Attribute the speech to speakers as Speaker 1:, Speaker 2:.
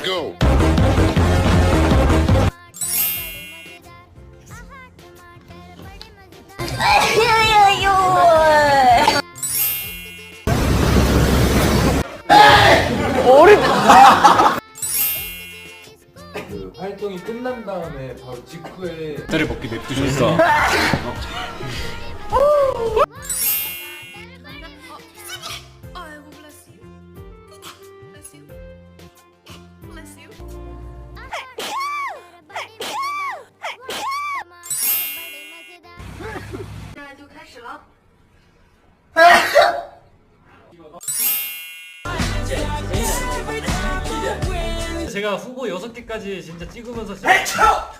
Speaker 1: go.
Speaker 2: 그 활동이 끝난 다음에 바로 직후에
Speaker 3: 배터리 먹기 냅두셨어.
Speaker 4: 아이고 bless you. Bless you. Bless you.现在就开始了。
Speaker 3: 제가 후보 6개까지 진짜 찍으면서 진짜